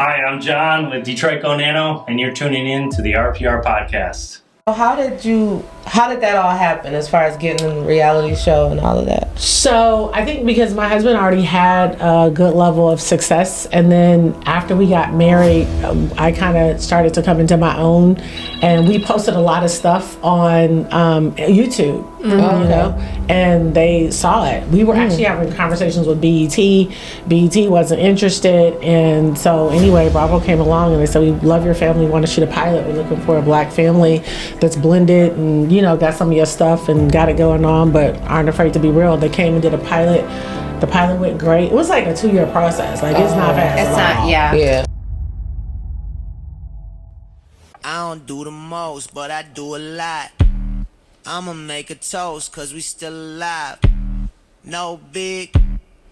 Hi, I'm John with Detroit Go Nano, and you're tuning in to the RPR podcast. How did that all happen as far as getting in the reality show and all of that? So I think because my husband already had a good level of success, and then after we got married, I kind of started to come into my own, and we posted a lot of stuff on YouTube, you know, and they saw it. We were actually having conversations with BET. BET wasn't interested, and so anyway, Bravo came along and they said, "We love your family, we want to shoot a pilot. We're looking for a black family that's blended and, you know, got some of your stuff and got it going on, but aren't afraid to be real." They came and did a pilot. The pilot went great. It was like a 2-year process. Like, it's not fast. It's not, Yeah. I don't do the most, but I do a lot. I'ma make a toast, cause we still alive. No big,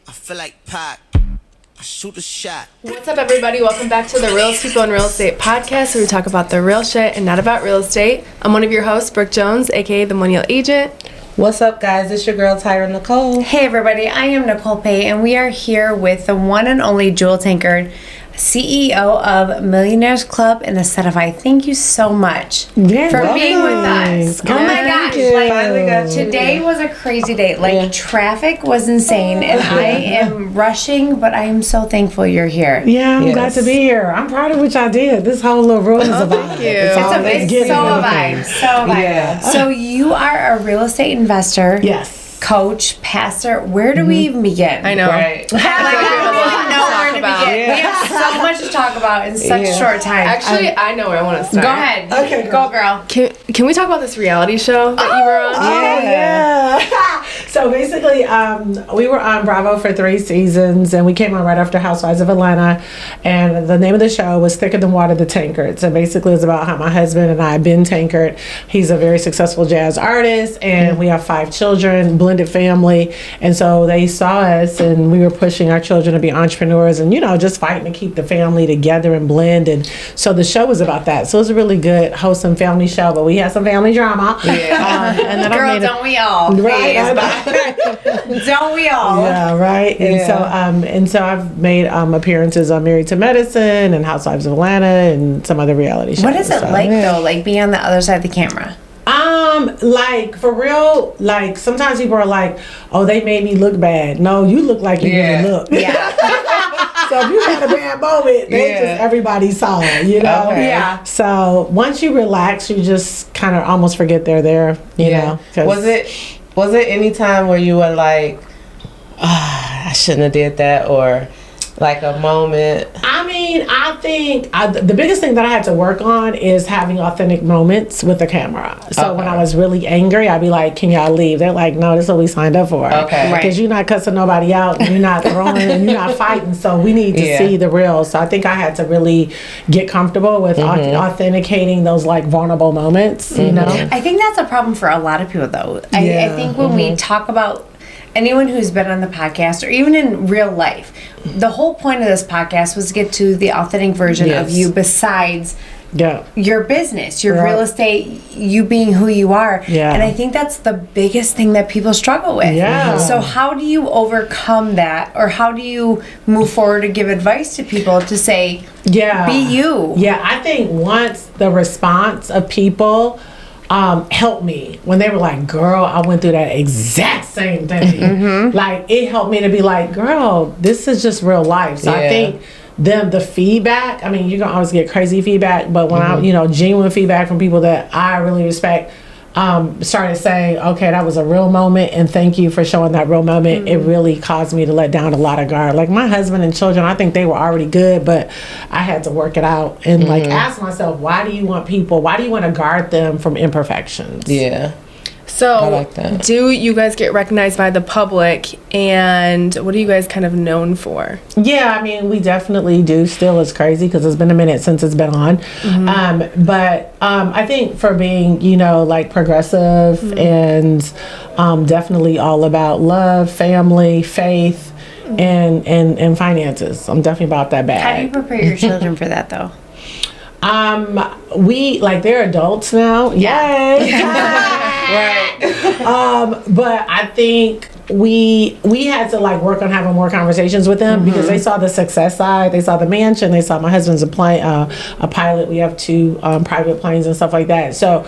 I feel like Pac. I shoot a shot. What's up, everybody? Welcome back to the Realest People in Real Estate podcast, where we talk about the real shit and not about real estate. I'm one of your hosts, Brooke Jones, aka the Millennial Agent. What's up, guys? It's your girl, Tyra Nicole. Hey everybody, I am Nicole Pay, and we are here with the one and only Jewel Tankard, CEO of Millionaires Club in Aesthetify. Thank you so much for being with us. Oh my gosh, like, today was a crazy day. Like, traffic was insane, and I am rushing, but I am so thankful you're here. Yeah, I'm glad to be here. I'm proud of what y'all did. This whole little room is a vibe. Thank you. It's so a vibe. So a vibe. Yeah. So you are a real estate investor. Yes. Coach, pastor. Where do we even begin? I know. Right. Like, I don't even know where to about. begin. We have so much to talk about in such a short time. Actually, I know where I want to start. Go ahead. Okay, go girl. Can we talk about this reality show that you were on? Oh, yeah. So basically, we were on Bravo for 3 seasons, and we came on right after Housewives of Atlanta. And the name of the show was Thicker Than Water, The Tankard. So basically, it's about how my husband and I, Ben Tankard, he's a very successful jazz artist, and we have 5 children, blended family. And so they saw us, and we were pushing our children to be entrepreneurs and, you know, just fighting to keep the family together and blend. And so the show was about that. So it was a really good, wholesome family show, but we had some family drama. Yeah. And then Girl, don't we all? Right. Don't we all? Yeah, right. And so I've made appearances on Married to Medicine and Housewives of Atlanta and some other reality shows. What is it like though? Like being on the other side of the camera? Like for real, like sometimes people are like, "Oh, they made me look bad." No, you look like you really look. Yeah. So if you had a bad moment, everybody saw it, you know? Okay. Yeah. So once you relax, you just kind of almost forget they're there, you know? Was it any time where you were like, I shouldn't have did that, or like a moment? I mean, I think the biggest thing that I had to work on is having authentic moments with the camera. So when I was really angry, I'd be like, "Can y'all leave?" They're like, "No, this is what we signed up for." Okay. Because you're not cussing nobody out, and you're not throwing, and you're not fighting. So we need to see the real. So I think I had to really get comfortable with authenticating those like vulnerable moments, you know? I think that's a problem for a lot of people though. I think when we talk about anyone who's been on the podcast or even in real life, the whole point of this podcast was to get to the authentic version of you besides your business, your real estate, you being who you are. Yeah. And I think that's the biggest thing that people struggle with. Yeah. So how do you overcome that, or how do you move forward to give advice to people to say, be you? Yeah, I think once the response of people helped me when they were like, "Girl, I went through that exact same thing." Like, it helped me to be like, "Girl, this is just real life." So I think the feedback, I mean, you're gonna always get crazy feedback, but when I, genuine feedback from people that I really respect, started saying, "Okay, that was a real moment, and thank you for showing that real moment." It really caused me to let down a lot of guard. Like my husband and children, I think they were already good, but I had to work it out and like ask myself, why do you want to guard them from imperfections? Yeah. So, I like that. Do you guys get recognized by the public, and what are you guys kind of known for? Yeah, I mean, we definitely do. Still, it's crazy because it's been a minute since it's been on. But I think for being, like progressive and definitely all about love, family, faith, and finances. I'm definitely about that bag. How do you prepare your children for that though? They're adults now. Yay! Right. But I think we had to like work on having more conversations with them because they saw the success side, they saw the mansion, they saw my husband's a pilot. We have 2 private planes and stuff like that. So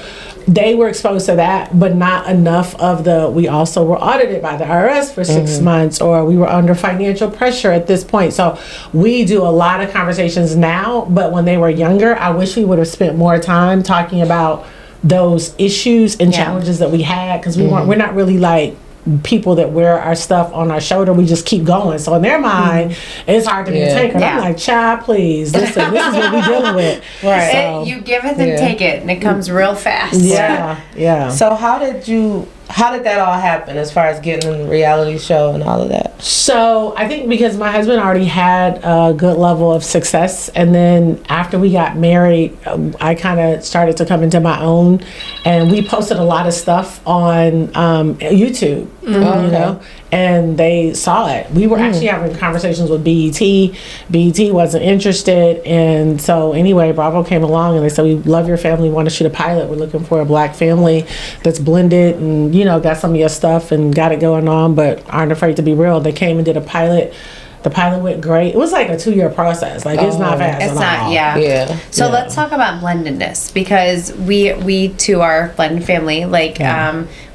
they were exposed to that, but not enough of we also were audited by the IRS for 6 months, or we were under financial pressure at this point. So we do a lot of conversations now, but when they were younger, I wish we would have spent more time talking about those issues and challenges that we had, because we're not really like people that wear our stuff on our shoulder. We just keep going. So in their mind, it's hard to be a tanker. I'm like, child, please listen, this is what we're dealing with. Right. So, You give it and take it, and it comes real fast. yeah. So how did that all happen as far as getting in the reality show and all of that? So I think because my husband already had a good level of success, and then after we got married, I kind of started to come into my own, and we posted a lot of stuff on YouTube, you know, and they saw it. We were actually having conversations with BET. BET wasn't interested, and so anyway, Bravo came along and they said, "We love your family, want to shoot a pilot. We're looking for a black family that's blended and, you know, got some of your stuff and got it going on, but aren't afraid to be real." They came and did a pilot. The pilot went great. It was like a 2-year process. Like, it's not fast It's at not, all. yeah. So let's talk about blendedness, because we too are a blended family. Like,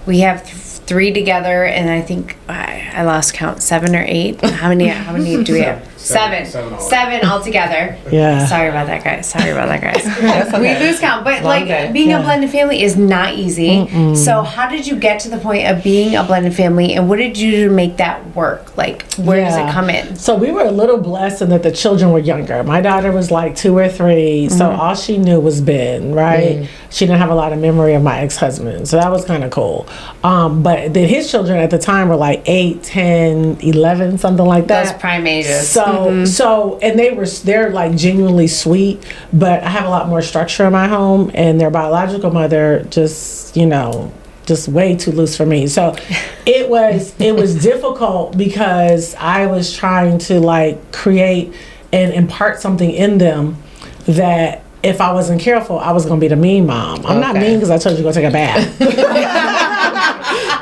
we have 3 together, and I think I lost count, 7 or 8. How many do we have? 7 altogether. Yeah. Sorry about that, guys. We lose count, but Long like day. being a blended family is not easy. So how did you get to the point of being a blended family, and what did you do to make that work? Like, where does it come in? So we were a little blessed in that the children were younger. My daughter was like 2 or 3, so all she knew was Ben, right? She didn't have a lot of memory of my ex-husband, so that was kind of cool. But then his children at the time were like 8, 10, 11, something like that. Those prime ages. So and they're like genuinely sweet, but I have a lot more structure in my home, and their biological mother just way too loose for me. So it was difficult because I was trying to like create and impart something in them that if I wasn't careful, I was gonna be the mean mom. I'm not mean because I told you to go take a bath.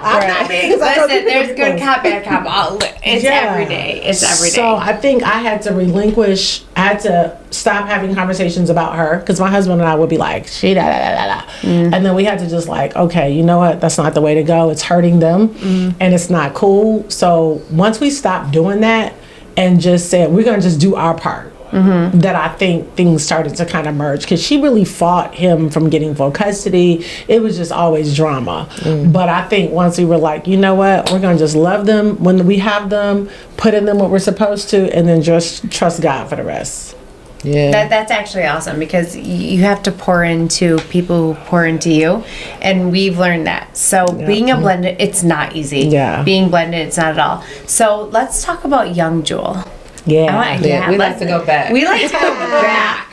I'm not mean because I told you to There's take a good bath. cop, bad cop. It's every day. It's every day. So I think I had to stop having conversations about her, because my husband and I would be like, she da da da da da. And then we had to just like, okay, you know what? That's not the way to go. It's hurting them and it's not cool. So once we stopped doing that and just said, we're going to just do our part, that I think things started to kind of merge, because she really fought him from getting full custody. It was just always drama. But I think once we were like, you know what, we're going to just love them when we have them, put in them what we're supposed to, and then just trust God for the rest. Yeah. That's actually awesome, because you have to pour into people who pour into you, and we've learned that. So being a blended, it's not easy. Yeah. Being blended, it's not at all. So let's talk about young Jewel. Yeah. We like to go back. We like to go back.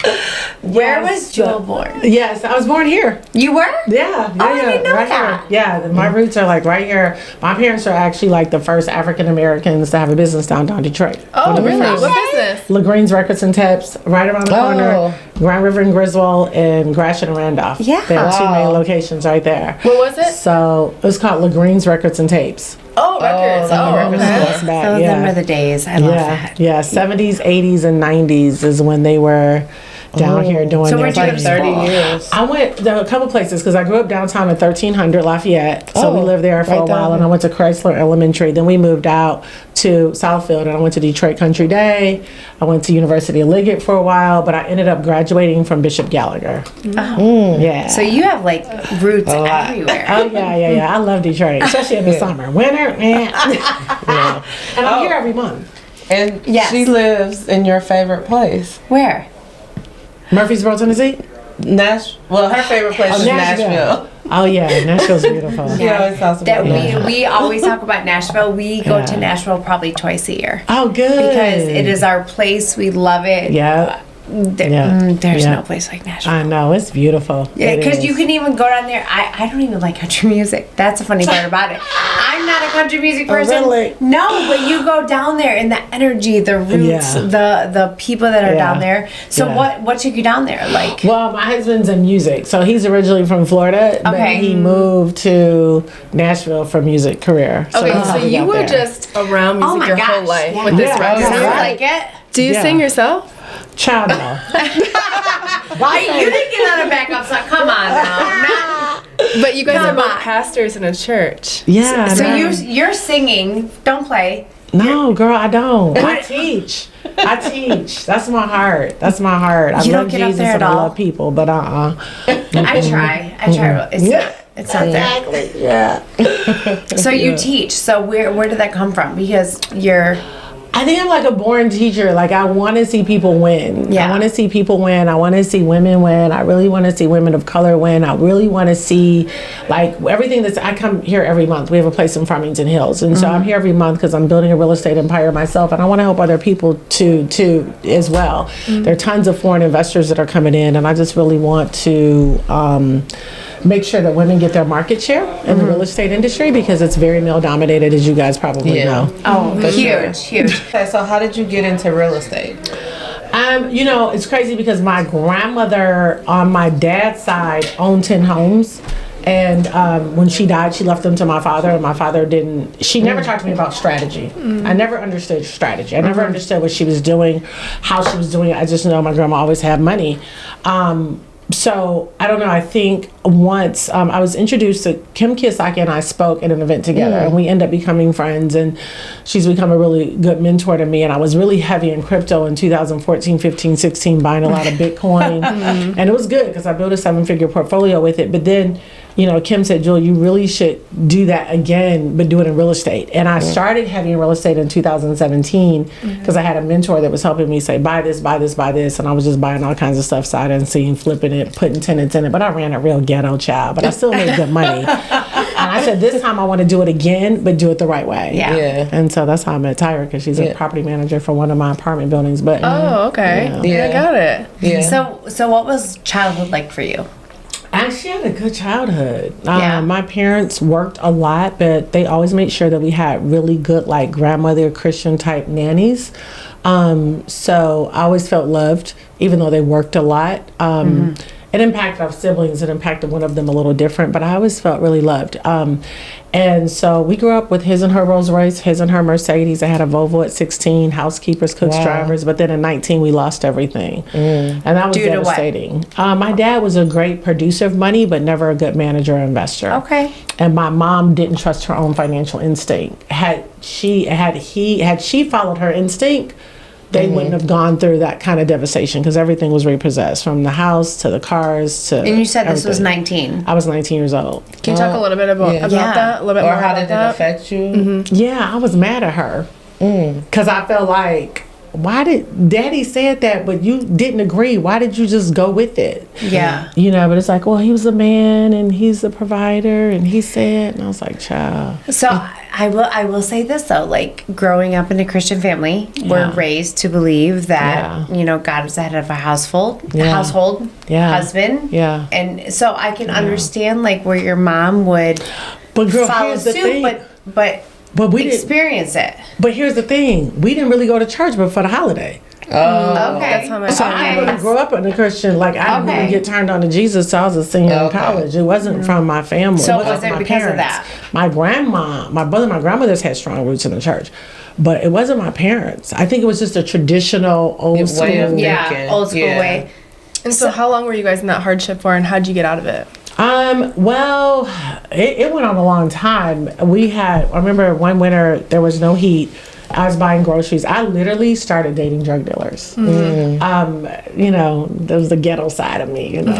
Where was Jewel born? Yes, I was born here. You were? Yeah. I didn't know right that. Here. Yeah, my roots are like right here. My parents are actually like the first African Americans to have a business downtown Detroit. Oh, really? Okay. What business? LaGreen's Records and Tapes, right around the corner. Grand River and Griswold, and Gratiot and Randolph. Yeah. They have 2 main locations right there. What was it? So it was called LaGreen's Records and Tapes. Oh, records. Records Okay. goes back, Those them are the days. I love that. Yeah, 70s, 80s, and 90s is when they were down here doing So their where'd you go to thing. 30 years. I went to a couple places because I grew up downtown in 1300 Lafayette. So we lived there for a while, and I went to Chrysler Elementary. Then we moved out to Southfield, and I went to Detroit Country Day. I went to University of Liggett for a while, but I ended up graduating from Bishop Gallagher. Oh. Yeah. So you have like roots everywhere. Oh yeah. I love Detroit, especially in the summer. Winter, and I'm here every month. And Yes. she lives in your favorite place. Where? Murfreesboro, Tennessee. Well, her favorite place is Nashville. Oh yeah, Nashville's beautiful. She always talks That about we always talk about Nashville. We go to Nashville probably twice a year. Oh, good. Because it is our place. We love it. Yeah. There's Yeah. no place like Nashville. I know, it's beautiful. Yeah, It because is. you can even go down there. I don't even like country music. That's the funny part about it. I'm not a country music person. really? No, but you go down there and the energy, the roots, the people that are down there. So what took you down there? Like, Well, my husband's in music, so he's originally from Florida, but Okay. he moved to Nashville for music career. Okay, that's so how we you got were there. just around music oh my your gosh, whole life yeah. with this Yeah, record. sounds right. like it. Do you Yeah. sing yourself? Child, no. Why you didn't get on a backup song? Come on now. But you guys are Come both on. pastors in a church. Yeah. So no. you're singing. Don't play. No, girl, I don't. I teach. That's my heart. That's my heart. I You don't love get up Jesus there and at I all? love people, but I try. It's not there. Exactly. Yeah. So you teach. So where did that come from? Because you're I think I'm like a born teacher. Like I want to see people win. Yeah. I want to see people win. I want to see women win. I really want to see women of color win. I really want to see like everything that's. I come here every month. We have a place in Farmington Hills, and so I'm here every month because I'm building a real estate empire myself, and I want to help other people to as well. There are tons of foreign investors that are coming in, and I just really want to. Make sure that women get their market share in the real estate industry because it's very male dominated, as you guys probably know. huge. Okay, so how did you get into real estate? You know, it's crazy because my grandmother on my dad's side owned 10 homes. And when she died, she left them to my father, and my father didn't. She never talked to me about strategy. I never understood strategy. I never understood what she was doing, how she was doing it. I just know my grandma always had money. So I don't know. I think once I was introduced to Kim Kiyosaki, and I spoke at an event together, and we ended up becoming friends. And she's become a really good mentor to me. And I was really heavy in crypto in 2014, 15, 16, buying a lot of Bitcoin, and it was good because I built a 7-figure portfolio with it. But then, you know, Kim said, "Jewel, you really should do that again, but do it in real estate." And I started heavy in real estate in 2017 because I had a mentor that was helping me say, "Buy this, buy this, buy this," and I was just buying all kinds of stuff sight unseen, flipping it, putting tenants in it. But I ran a real ghetto child, but I still made good money. And I said, this time I want to do it again, but do it the right way. Yeah. And so that's how I met Tyra, because she's a property manager for one of my apartment buildings. But Oh, okay. Yeah. I got it. Yeah. So what was childhood like for you? I actually had a good childhood. Yeah. My parents worked a lot, but they always made sure that we had really good, like, grandmother Christian type nannies. So I always felt loved, even though they worked a lot. It impacted our siblings. It impacted one of them a little different, but I always felt really loved. And so we grew up with his and her Rolls Royce, his and her Mercedes. I had a Volvo at 16, housekeepers, cooks, drivers. But then at 19, we lost everything. And that was Due to what? devastating. My dad was a great producer of money, but never a good manager or investor. Okay. And my mom didn't trust her own financial instinct. Had she followed her instinct, they wouldn't have gone through that kind of devastation because everything was repossessed, from the house to the cars to. And you said this was everything. 19. I was 19 years old. Can you talk a little bit about Yeah. that? A little bit Or more how about did it that? affect you? Yeah, I was mad at her because I felt like, why did Daddy said that, but you didn't agree? Why did you just go with it? Yeah. You know, but it's like, well, he was a man and he's the provider, and he said, and I was like, child. So I will say this though, like growing up in a Christian family, we're raised to believe that you know God is the head of a household, husband, Yeah. and so I can understand like where your mom would But girl, follow here's the suit, thing. but we didn't. experience it. But here's the thing: we didn't really go to church, but for the holiday. Oh. Okay, That's how my So I didn't grew up in a Christian. Like I didn't really get turned on to Jesus till I was a senior in college. It wasn't from my family. So wasn't was it from my because of parents. that? My grandma, my brother, my grandmother's had strong roots in the church, but it wasn't my parents. I think it was just a traditional old school. Way of Yeah, thinking. old school way. And so how long were you guys in that hardship for, and how'd you get out of it? Well, it went on a long time. I remember one winter there was no heat. I was buying groceries. I literally started dating drug dealers. You know, there was the ghetto side of me, you know.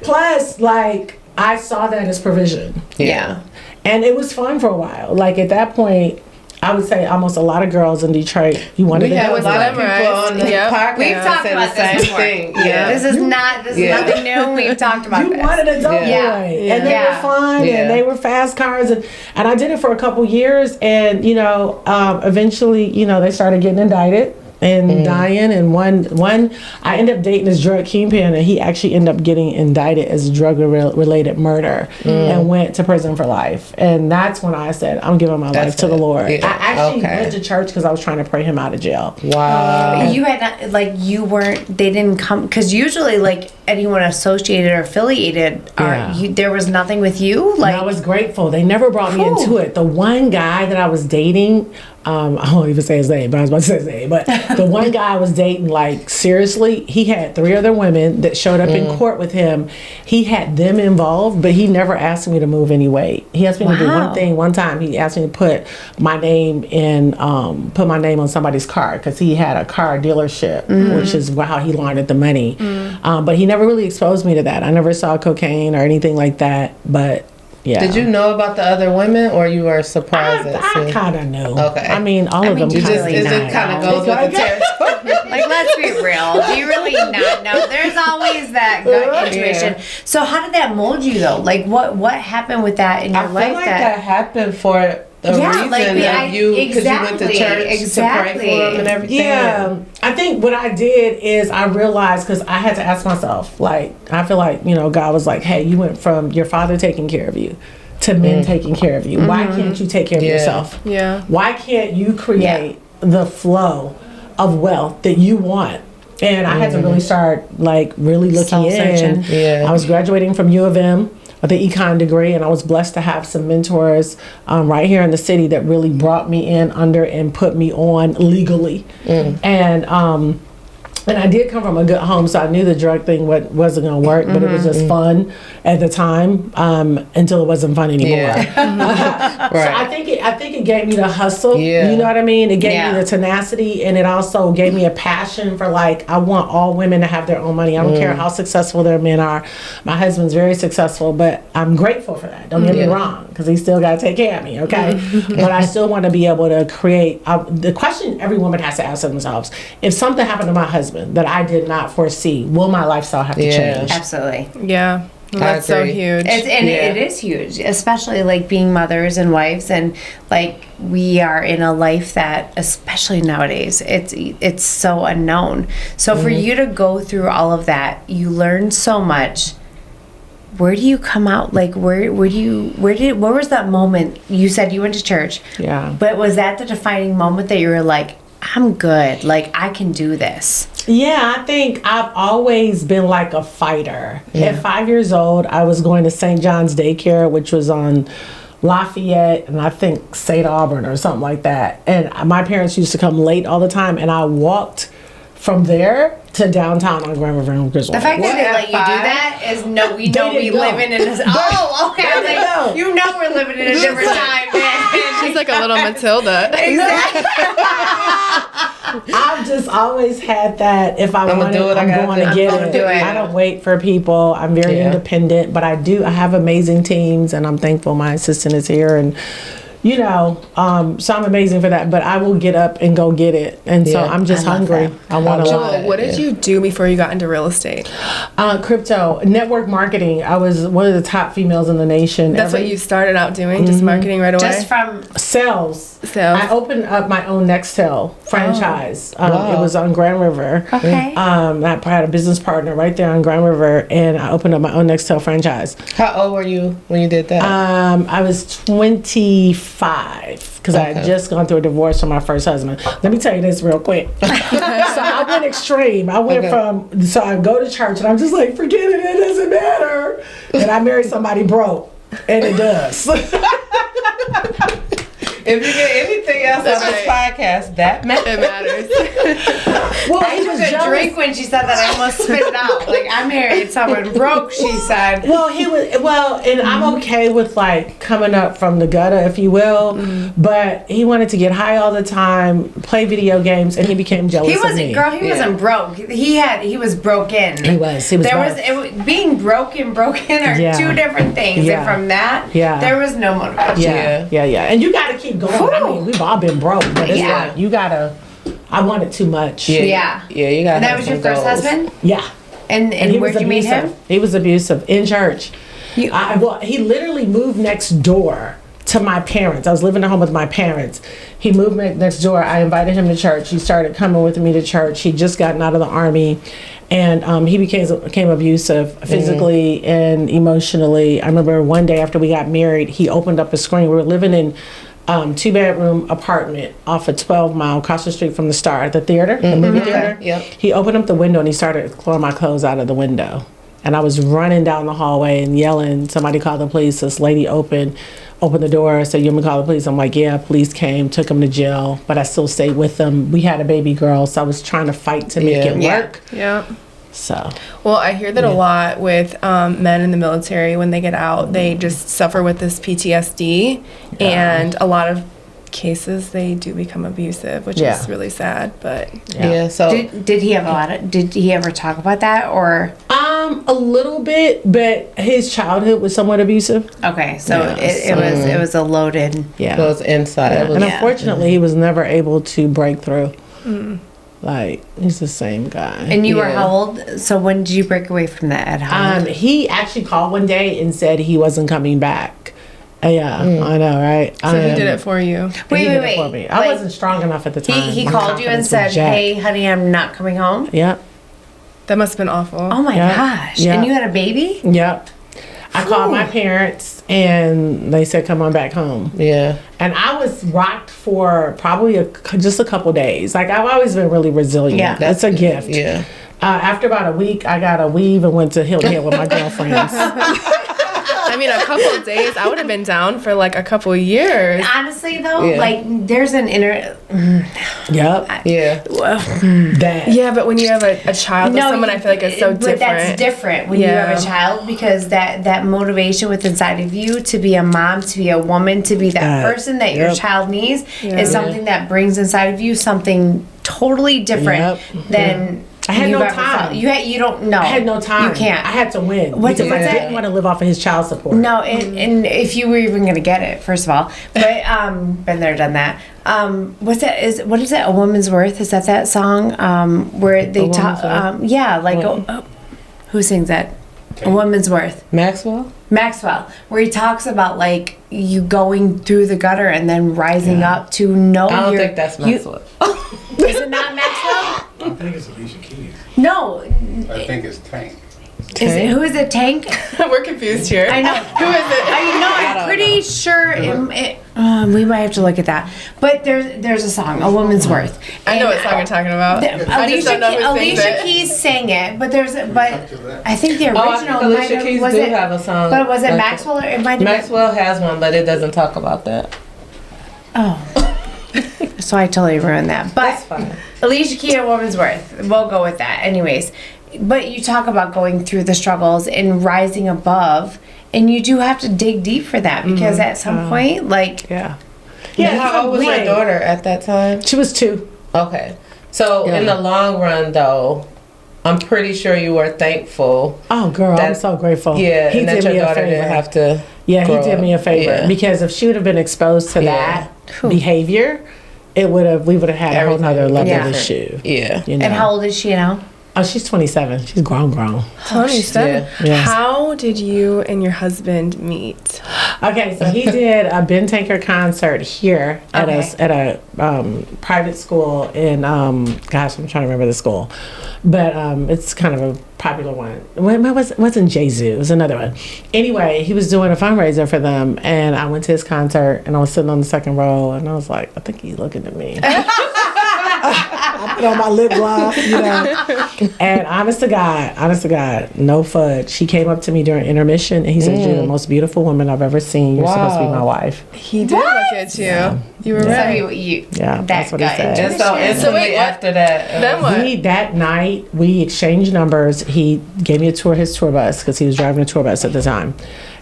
plus, like, I saw that as provision. Yeah. And it was fun for a while. Like, at that point, I would say almost a lot of girls in Detroit, you wanted to We have go a lot of Memorized. people on the Yep. podcast We've talked say about the this same before. thing. Yeah. This is nothing new. We've talked about You this. wanted a dope boy, Yeah. and they Yeah. were fun, Yeah. and they were fast cars, and I did it for a couple years, and you know, eventually, you know, they started getting indicted, and dying, and one I ended up dating this drug kingpin, and he actually ended up getting indicted as a drug related murder and went to prison for life. And that's when I said, I'm giving my life to the Lord. Yeah. I actually went to church because I was trying to pray him out of jail. Wow. You had not, like, you weren't, they didn't come, because usually, like, anyone associated or affiliated, there was nothing with you? Like, And I was grateful. They never brought me into it. The one guy that I was dating, I won't even say his name, but I was about to say his name. But the one guy I was dating, like, seriously, he had 3 other women that showed up in court with him. He had them involved, but he never asked me to move any weight. He asked me to do one thing. One time, he asked me to put my name on somebody's car, because he had a car dealership, which is how he laundered the money. But he never really exposed me to that. I never saw cocaine or anything like that. But yeah. Did you know about the other women, or you were surprised? I kind of knew. Okay. I mean, all of them You kind just, it just kind of goes with the territory. like, let's be real. Do you really not know? There's always that gut intuition. So how did that mold you, though? Like, what happened with that in your I feel life? like that happened for a reason of you, because you went to church to pray for them and everything. Yeah, I think what I did is I realized, because I had to ask myself, like, I feel like, God was like, hey, you went from your father taking care of you to men taking care of you. Why can't you take care of yourself? Yeah. Why can't you create the flow of wealth that you want? And I had to really start, like, really looking in. Yeah. I was graduating from U of M with the econ degree, and I was blessed to have some mentors right here in the city that really brought me in under and put me on legally. And I did come from a good home, so I knew the drug thing wasn't going to work, but it was just fun at the time until it wasn't fun anymore. Yeah. So I think it gave me the hustle. Yeah. You know what I mean? It gave me the tenacity, and it also gave me a passion for, like, I want all women to have their own money. I don't care how successful their men are. My husband's very successful, but I'm grateful for that. Don't get me wrong, because he still got to take care of me, okay? But I still want to be able to create. The question every woman has to ask themselves: if something happened to my husband that I did not foresee, will my lifestyle have to change? Absolutely. Yeah. That's so huge. It is huge, especially, like, being mothers and wives, and, like, we are in a life that, especially nowadays, it's so unknown. So for you to go through all of that, you learn so much. Where do you come out? Like, where was that moment? You said you went to church. Yeah. But was that the defining moment that you were like, I'm good, like, I can do this? Yeah, I think I've always been like a fighter. At 5 years old, I was going to St. John's Daycare, which was on Lafayette and I think St. Auburn or something like that. And my parents used to come late all the time, and I walked from there to downtown on Grand River and Griswold. The fact that they let you do that is we living in a... Oh, okay. I'm like, you know we're living in a different time, man. She's like a little Matilda. Exactly. I've just always had that. If I want it, I'm going to get it. Do it. I don't wait for people. I'm very independent, but I have amazing teams, and I'm thankful my assistant is here, and so I'm amazing for that. But I will get up and go get it, and so I'm just hungry. I want to. Jewel, what did you do before you got into real estate? Crypto, network marketing. I was one of the top females in the nation. That's what you started out doing, just marketing right away? Just from... Sales. I opened up my own Nextel franchise. It was on Grand River. Okay. I had a business partner right there on Grand River, and I opened up my own Nextel franchise. How old were you when you did that? I was 25 because I had just gone through a divorce from my first husband. Let me tell you this real quick. So I went extreme. I went so I go to church and I'm just like, forget it, it doesn't matter. And I married somebody broke, and it does. If you get anything else on this podcast, that matters. It matters. Well, I took a drink when she said that. I almost spit it out. Like, I married someone broke, she said. Well, and I'm okay with, like, coming up from the gutter, if you will, but he wanted to get high all the time, play video games, and he became jealous of me. He wasn't broke. He was broken. He was being broke and broken are two different things. Yeah. And from that, there was no motivation. Yeah. And you got to keep going. I mean, we've all been broke, but it's like, you got to, I wanted too much. Yeah, you got to. And that was your first husband? Yeah. And where'd you meet him? He was abusive in church. He literally moved next door to my parents. I was living at home with my parents. He moved next door. I invited him to church. He started coming with me to church. He just gotten out of the Army, and he became abusive physically and emotionally. I remember one day after we got married, he opened up a screen. We were living in 2-bedroom apartment off of 12 Mile, across the street from the Star, the theater, the movie theater. Yep. He opened up the window and he started throwing my clothes out of the window. And I was running down the hallway and yelling, somebody called the police. This lady opened the door, said, "You want me to call the police?" I'm like, "Yeah." Police came, took him to jail, but I still stayed with them. We had a baby girl, so I was trying to fight to make it work. Yeah. So. Well, I hear that a lot with men in the military. When they get out, they just suffer with this PTSD, and a lot of cases they do become abusive, which is really sad. But so did he have a lot of? Did he ever talk about that or? A little bit, but his childhood was somewhat abusive. Okay, so it was a loaded. Yeah, it was inside. And unfortunately, he was never able to break through. Like, he's the same guy. And you were how old? So when did you break away from that at home? He actually called one day and said he wasn't coming back. Yeah, I know, right? So he did it for you. Wait. For me. I wasn't strong enough at the time. He My called you and confidence said, was jacked. "Hey, honey, I'm not coming home." Yep. That must have been awful. Oh my gosh! Yeah. And you had a baby? Yep. I called my parents and they said, "Come on back home." Yeah. And I was rocked for probably just a couple days. Like, I've always been really resilient. Yeah. That's a gift. Yeah. After about a week, I got a weave and went to Hilton Head with my girlfriends. I mean, a couple of days, I would have been down for like a couple of years. Honestly, though, like there's an inner. Yep. Yeah. That. Yeah, but when you have a child with someone, I feel like it's so different. But that's different when you have a child, because that motivation within inside of you to be a mom, to be a woman, to be that person that your child needs is something that brings inside of you something totally different than. I had no time. You don't know. I had no time. You can't. I had to win. What's because I that? didn't want to live off of his child support. No, and if you were even going to get it, first of all, but been there, done that. What is that? A Woman's Worth? Is that song where they talk? Who sings that? A Woman's Worth. Maxwell, where he talks about like you going through the gutter and then rising up to know. I don't think that's Maxwell. Is it not Maxwell? I think it's Alicia Keys. No. I think it's Tank. Who is it? Tank? We're confused here. I know. Who is it? I'm pretty sure we might have to look at that. But there's a song, A Woman's Worth. I know what song you're talking about. I just don't know who sings Alicia it. Keys sang it, but I think the original Alicia Keys do have a song. But was it Maxwell or it might have Maxwell has one, but it doesn't talk about that. So I totally ruined that. But That's fine. Alicia Keys, A Woman's Worth. We'll go with that. Anyways, but you talk about going through the struggles and rising above, and you do have to dig deep for that because at some point, like How old was your daughter at that time? She was 2. Okay. So in the long run, though, I'm pretty sure you were thankful. Oh, girl, I'm so grateful. Yeah, he and that did your me a daughter favor. didn't have to. Yeah, he grow did me a up. favor Yeah. because if she would have been exposed to that behavior, we would have had a whole nother level of issue. Yeah. You know? And how old is she now? Oh, she's 27. She's grown. 27. Yes. How did you and your husband meet? Okay, so he did a Ben Tankard concert here at a private school in gosh, I'm trying to remember the school, but it's kind of a popular one. It wasn't Jesu, it was another one. Anyway, he was doing a fundraiser for them, and I went to his concert, and I was sitting on the second row, and I was like, I think he's looking at me. I put on my lip gloss, you know. And honest to God, no fudge. He came up to me during intermission and he said, "You're the most beautiful woman I've ever seen. You're supposed to be my wife." He did look at you. Yeah. You were right. Yeah, that's what he said. And so instantly after that, Then what? That night, we exchanged numbers. He gave me his tour bus because he was driving a tour bus at the time.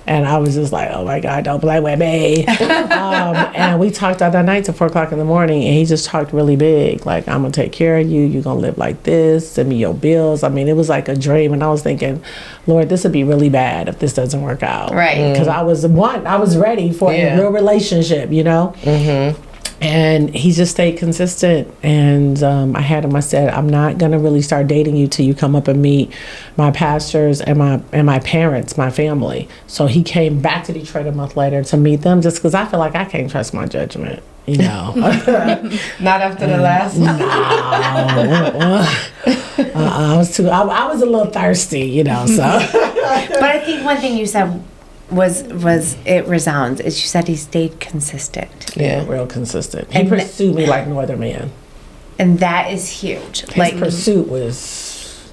And I was just like, oh my God, don't play with me. And we talked all that night till 4 o'clock in the morning. And he just talked really big. Like, I'm going to take care of you. You're going to live like this. Send me your bills. I mean, it was like a dream. And I was thinking, Lord, this would be really bad if this doesn't work out. Right. Because I was ready for a real relationship, you know? Mm-hmm. And he just stayed consistent. And I said, I'm not going to really start dating you till you come up and meet my pastors and my parents, my family. So he came back to Detroit a month later to meet them, just because I feel like I can't trust my judgment. You know, Not after the last one. I was a little thirsty, you know. So, But I think one thing you said was it resounds is you said he stayed consistent, yeah, real consistent. He And pursued me like no other man. and that is huge. His Like, pursuit was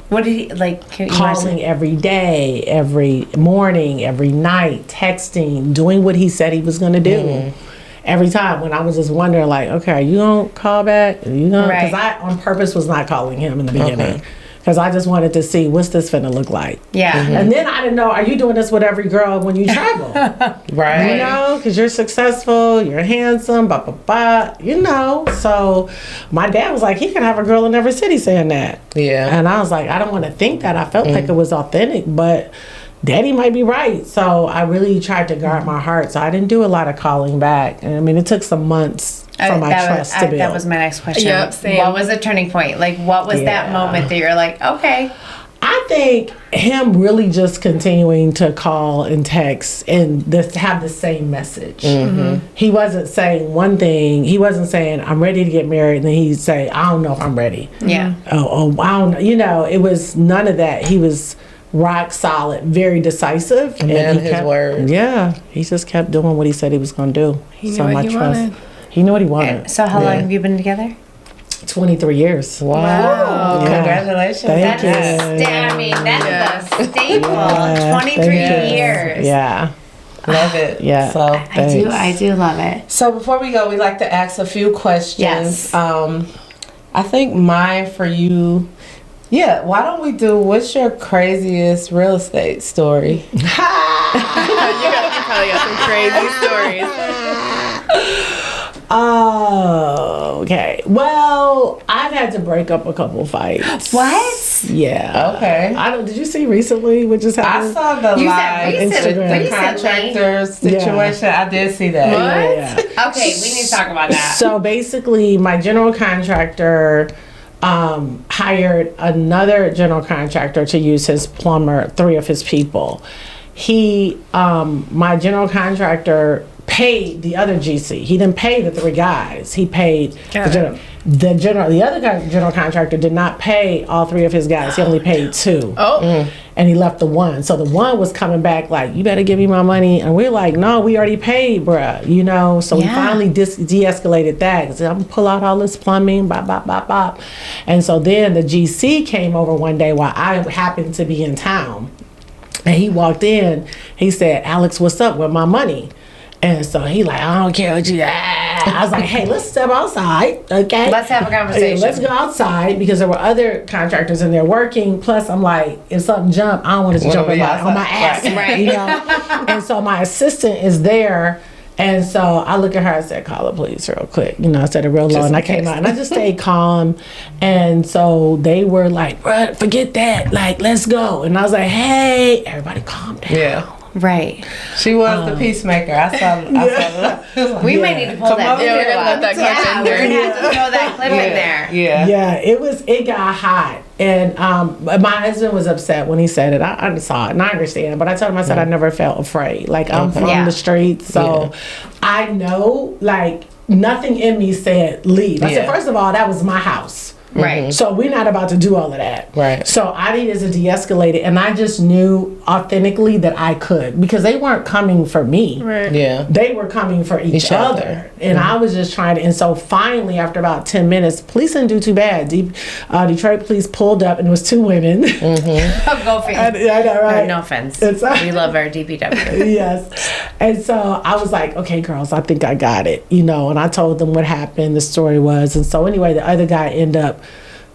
what did he like? Can you calling every day, every morning, every night, texting, doing what he said he was going to do. Every time when I was just wondering, like, okay, are you gonna call back? Are you gonna? Because I on purpose was not calling him in the beginning, because I just wanted to see what's this finna look like. Yeah. And then I didn't know, are you doing this with every girl when you travel? Right. You know, because you're successful, you're handsome, blah blah blah. You know, so my dad was like, he can have a girl in every city saying that. Yeah. And I was like, I don't want to think that. I felt like it was authentic, but Daddy might be right. So I really tried to guard my heart. So I didn't do a lot of calling back. And I mean, it took some months for my trust to build. That was my next question. Yep, same. What was the turning point? Like, what was that moment that you're like, okay? I think him really just continuing to call and text and have the same message. He wasn't saying one thing. He wasn't saying, I'm ready to get married. And then he'd say, I don't know if I'm ready. Yeah. Oh, I don't know. You know, it was none of that. He was rock solid, very decisive. A man of his kept, word. Yeah. He just kept doing what he said he was going to do. He knew what he wanted. He knew what he wanted. So how long have you been together? 23 years. Wow. Yeah. Congratulations. Thank you. I mean, that's a staple. Yeah, 23 thank you. years. Yeah. Love it. Yeah. So I do love it. So before we go, we like to ask a few questions. Yes. I think mine for you. Yeah, why don't we do what's your craziest real estate story? You probably got some crazy stories. Oh, okay. Well, I've had to break up a couple fights. What? Yeah. Okay. I don't. Did you see recently what just I happened? saw the You live said Instagram. the contractor situation. I did see that. Yeah. Okay, we need to talk about that. So basically, my general contractor hired another general contractor to use his plumber, 3 of his people. My general contractor paid the other GC. He didn't pay the 3 guys. He paid the other general contractor did not pay all 3 of his guys. He only paid 2. And he left the 1. So the 1 was coming back like, you better give me my money. And we're like, no, we already paid, bruh. You know, so we finally de-escalated that. Cause I'm gonna pull out all this plumbing, bop, bop, bop, bop. And so then the GC came over one day while I happened to be in town. And he walked in, he said, Alex, what's up with my money? And so he like, I don't care what you. I was like, hey, let's step outside, okay? Let's have a conversation. Let's go outside because there were other contractors in there working. Plus, I'm like, if something jump, I don't want it to jump on my ass, Right. you know. And so my assistant is there. And so I look at her and said, call her please real quick. You know, I said it real low and I came out and I just stayed calm. And so they were like, bruh, forget that. Like, let's go. And I was like, hey, everybody calm down. Yeah. Right. She was the peacemaker. I saw that. We might need to pull that Yeah, we're video gonna let up. that clip Yeah, in we're there. gonna have to throw that clip in there. Yeah. Yeah, it got hot. And my husband was upset when he said it. I saw it and I understand. But I told him, I said, I never felt afraid. Like, I'm from the streets. So I know, like, nothing in me said leave. I said, first of all, that was my house. Right. So we're not about to do all of that. Right. So I needed to de-escalate it. And I just knew authentically that I could. Because they weren't coming for me. Right. Yeah. They were coming for each other. And I was just trying to. And so finally, after about 10 minutes, police didn't do too bad. Detroit police pulled up and it was 2 women. Go for it. I know, right? No offense. It's- We love our DPW. Yes. And so I was like, okay, girls, I think I got it. You know, and I told them what happened, the story was. And so anyway, the other guy ended up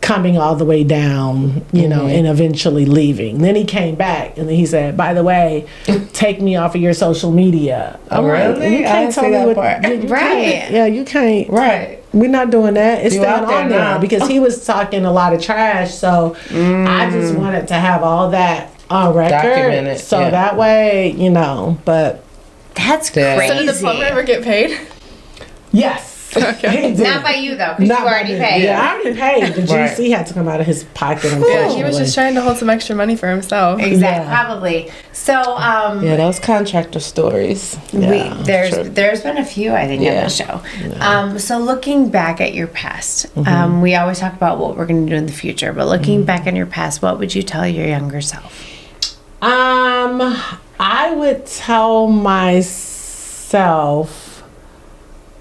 coming all the way down, you know, and eventually leaving. Then he came back and then he said, by the way, take me off of your social media. Oh, really? You I can't didn't tell see me that what. part. You Right. can't. Yeah, you can't. Right. We're not doing that. It's You staying out there on there now. because he was talking a lot of trash. So I just wanted to have all that on record. Documented, So yeah. that way, you know, but That's Yeah. crazy. So did the plumber ever get paid? Yes. Okay. Not by you though, because you already paid. Yeah, I already paid. The GC had to come out of his pocket. Yeah, he was just trying to hold some extra money for himself. Exactly, probably. So, Yeah, those contractor stories. there's been a few, I think, on the show. So looking back at your past, we always talk about what we're going to do in the future, but looking back on your past, what would you tell your younger self? I would tell myself,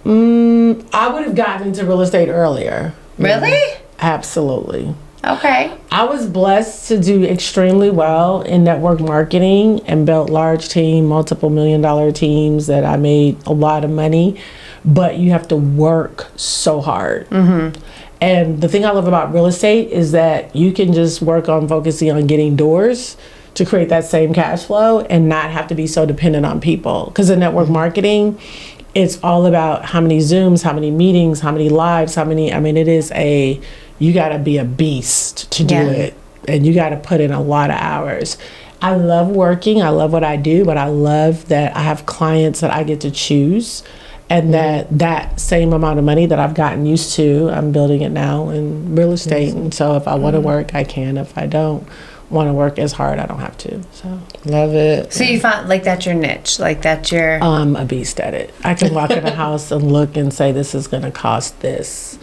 I would have gotten into real estate earlier. Really? Absolutely. Okay. I was blessed to do extremely well in network marketing and built large team, multiple $1 million teams that I made a lot of money, but you have to work so hard. And the thing I love about real estate is that you can just work on focusing on getting doors to create that same cash flow and not have to be so dependent on people. Because in network marketing, it's all about how many Zooms, how many meetings, how many lives, you gotta be a beast to do it. And you gotta put in a lot of hours. I love working, I love what I do, but I love that I have clients that I get to choose, and that same amount of money that I've gotten used to, I'm building it now in real estate. And so if I wanna work, I can. If I don't want to work as hard, I don't have to. So love it. So you found like that's your niche, like that's your. I'm a beast at it. I can walk in a house and look and say this is going to cost this.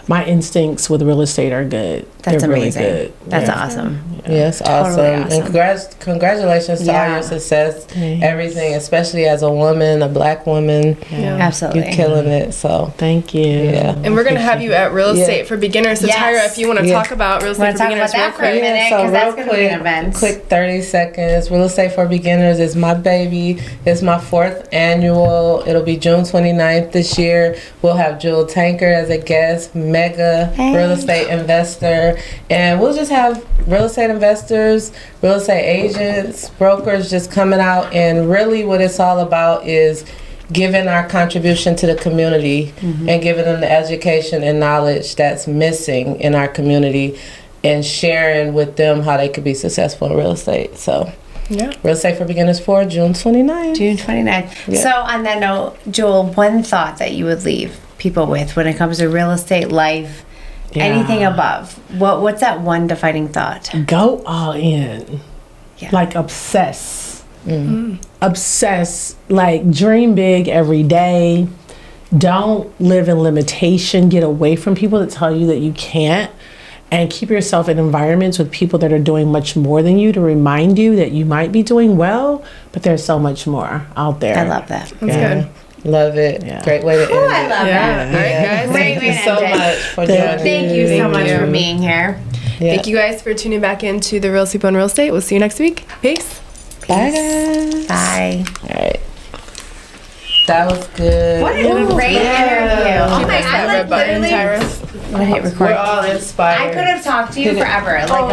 My instincts with real estate are good. That's They're amazing. Really good. That's awesome. Yes, awesome. Totally awesome. And congratulations to all your success, everything, especially as a woman, a black woman. Absolutely. You're killing it. So thank you. Yeah. And we're going to have you at Real Estate for Beginners. So Tyra, if you want to talk about Real Estate for Beginners real quick. Because that's going to be an event. Quick 30 seconds. Real Estate for Beginners is my baby. It's my 4th annual. It'll be June 29th this year. We'll have Jewel Tankard as a guest, mega real estate investor. And we'll just have real estate investors, real estate agents, brokers just coming out. And really what it's all about is giving our contribution to the community and giving them the education and knowledge that's missing in our community and sharing with them how they could be successful in real estate. So Real Estate for Beginners for June 29th. June 29th. Yeah. So on that note, Jewel, one thought that you would leave people with when it comes to real estate, life, anything above. What's that one defining thought? Go all in. Like obsess. Obsess. Like dream big every day. Don't live in limitation. Get away from people that tell you that you can't. And keep yourself in environments with people that are doing much more than you to remind you that you might be doing well, but there's so much more out there. I love that. That's good. Love it. Great way to end it. I love that. All right, guys. Thank you so much for joining. Thank you so much for being here. Thank you guys for tuning back into the Real People in Real Estate. We'll see you next week. Peace. Bye, guys. Bye. All right. That was good. What a great interview. Oh my, Press that red button, Tyra. I'm gonna hit record. We're all inspired. I could have talked to you forever. Like